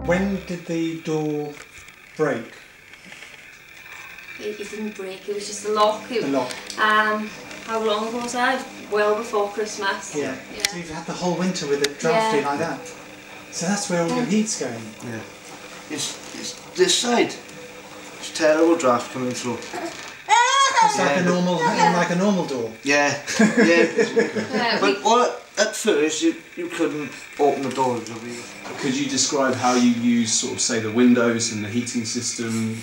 When did the door break? It didn't break, it was just a lock. The lock. How long ago was that? Well before Christmas. Yeah. So you've had the whole winter with it drafty like that. So that's where all your heat's going. Yeah. It's this side. It's terrible draft coming through. It's like a normal door. Yeah. Yeah. But at first you couldn't open the doors. Could you describe how you use sort of say the windows and the heating system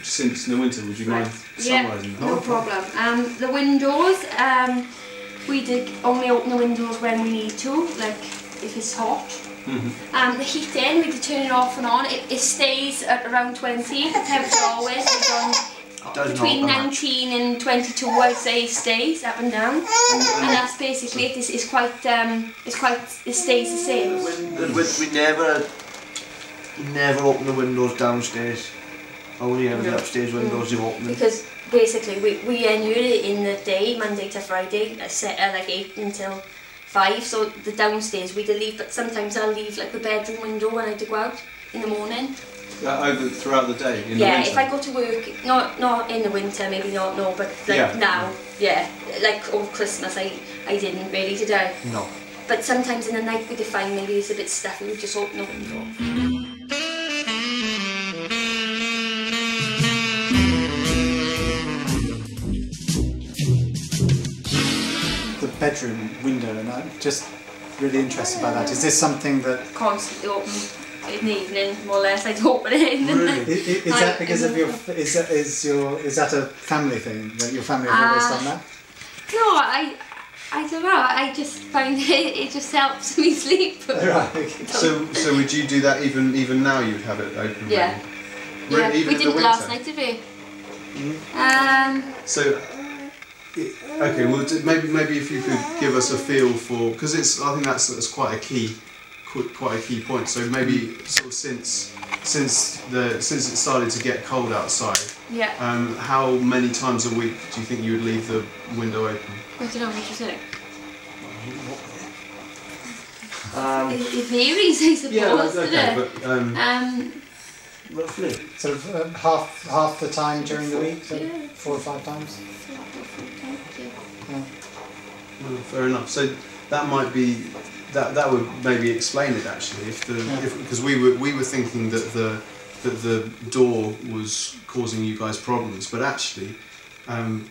since in the winter? Would you mind summarising that? No problem. The windows, we only open the windows when we need to, like if it's hot. The heating, we turn it off and on. It stays at around 20. The temperature always is on between 19 and 22. I'd say it stays up and down, and that's basically it. It stays the same. We never open the windows downstairs. Only ever the upstairs windows you open them. Because basically we enter it in the day, Monday to Friday, like 8 until 5, so the downstairs we leave, but sometimes I'll leave like the bedroom window when I go out in the morning. Throughout the day? In the winter? If I go to work, not in the winter, maybe not, no, but like now, like over Christmas I didn't really, did I? No. But sometimes in the night we could find maybe it's a bit stuffy, we just open the window. The bedroom window, and I'm just really interested by that. Is this something that constantly open in the evening, more or less? I'd open it in. Really? Is that because of your? Is that a family thing? That your family have always done that? No, I don't know. I just find it just helps me sleep. Right. Okay. So would you do that even now? You'd have it open. Yeah. Really? Yeah. Even We did it last night, did we? So. Okay, well maybe if you could give us a feel for, because I think that's quite a key point. So maybe sort of since it started to get cold outside, how many times a week do you think you would leave the window open? I don't know, what you say. It varies, I suppose. Okay, but roughly. Sort of half the time during the week, so 4 or 5 times. Well, fair enough. So that might be that would maybe explain it actually. Because we were thinking that the door was causing you guys problems, but actually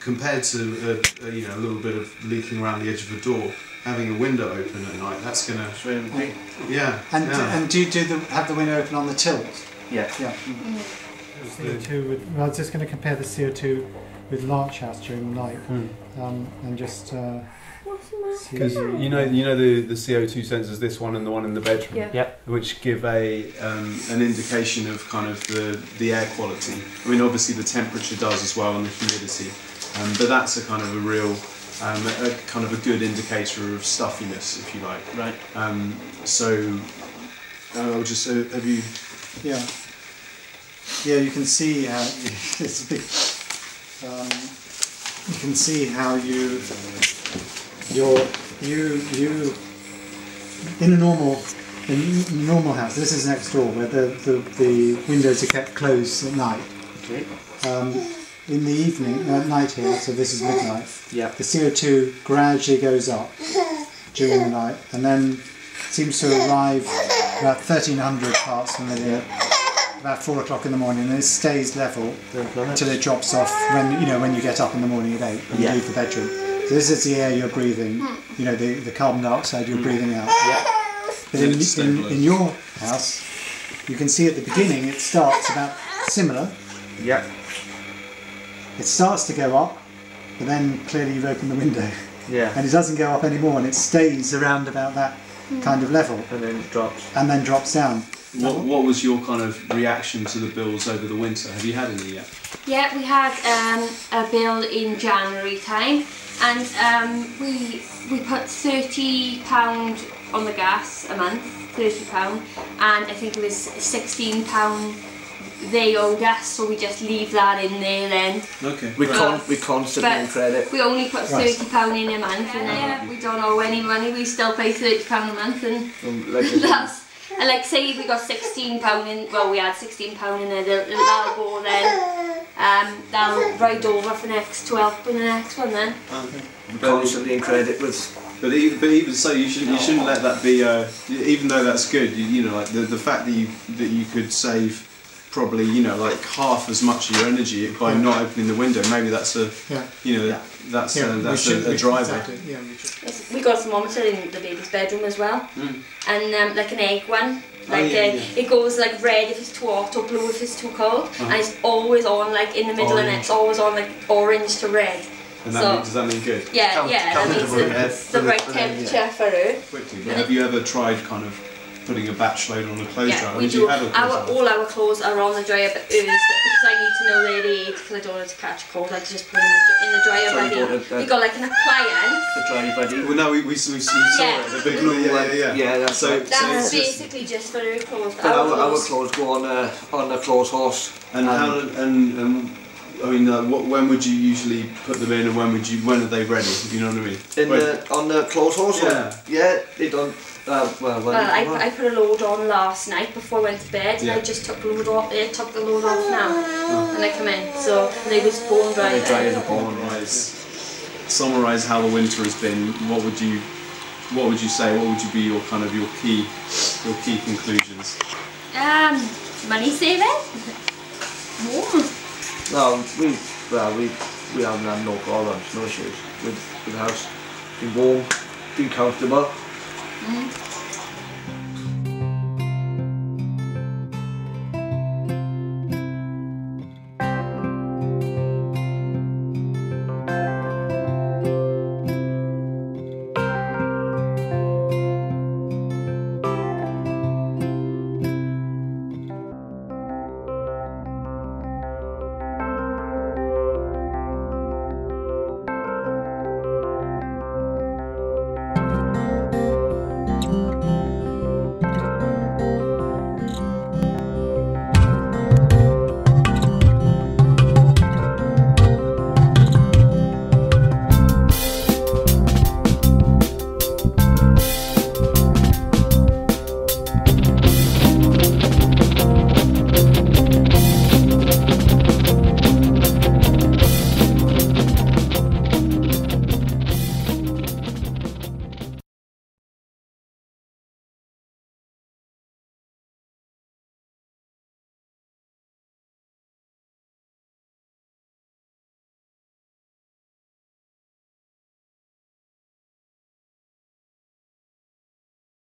compared to a little bit of leaking around the edge of a door, having a window open at night, that's gonna And do you have the window open on the tilt? Yeah. Yeah. CO2 I was just going to compare the CO2 with Larch House during the night, and just because you know the CO2 sensors, this one and the one in the bedroom, which give an indication of kind of the air quality. I mean, obviously the temperature does as well, and the humidity, but that's a kind of a real a good indicator of stuffiness, if you like. Right. So I'll just have you. Yeah. Yeah, you can see how it's a big. You can see how you in a normal house. This is next door where the windows are kept closed at night. Okay. In the evening, at night here, so this is midnight. Yeah. The CO2 gradually goes up during the night, and then seems to arrive about 1,300 parts per million. About 4 o'clock in the morning, and it stays level until it drops off when you get up in the morning at 8 and leave the bedroom. So this is the air you're breathing, the carbon dioxide you're breathing out. But in your house, you can see at the beginning it starts about similar. Yeah. It starts to go up, but then clearly you've opened the window. Yeah. And it doesn't go up anymore, and it stays around about that kind of level. And then it drops. And then drops down. What was your kind of reaction to the bills over the winter? Have you had any yet? Yeah, we had a bill in January time, and we put £30 on the gas a month, £30, and I think it was £16 they owed us, so we just leave that in there then. Okay. We constantly in credit. We only put £30 in a month, and then we don't owe any money. We still pay £30 a month, and And like say we got £16 in, well we had £16 in there, that'll go then. That'll ride over for next to help in the next one then. Constantly in credit with. But even so, you shouldn't let that be. Even though that's good, you know, like the fact that you could save probably, you know, like half as much of your energy by not opening the window. Maybe that's a that's a driver. Exactly. Yeah, we should. We got a thermometer in the baby's bedroom as well, and like an egg one. Like it goes like red if it's too hot or blue if it's too cold, and it's always on like in the middle, and it's always on like orange to red. And that does that mean good? Yeah, that means the right temperature for her. Quickly, but have you ever tried kind of putting a batch load on a clothes dryer? Yeah, we do. All our clothes are on the dryer, but hers, because I need to know their age, because I don't want it to catch cold, I just put them in the dryer buddy. You got like an appliance. The dryer buddy. Well, no, we saw it, the big blue one. Yeah, that's that's basically just for her clothes. But our clothes go on the clothes horse. And I mean, when would you usually put them in, and when are they ready? You know what I mean? On the clothes horse. Yeah, they don't. Well, I put a load on last night before I went to bed, and I just took the load off. Took the load off now, and I come in. So they was bone dry. They dry as a bone. Summarise how the winter has been. What would you say? What would be your key conclusions? Money saving. Warm. No, we haven't had no problems, no issues with the house. Been warm, been comfortable.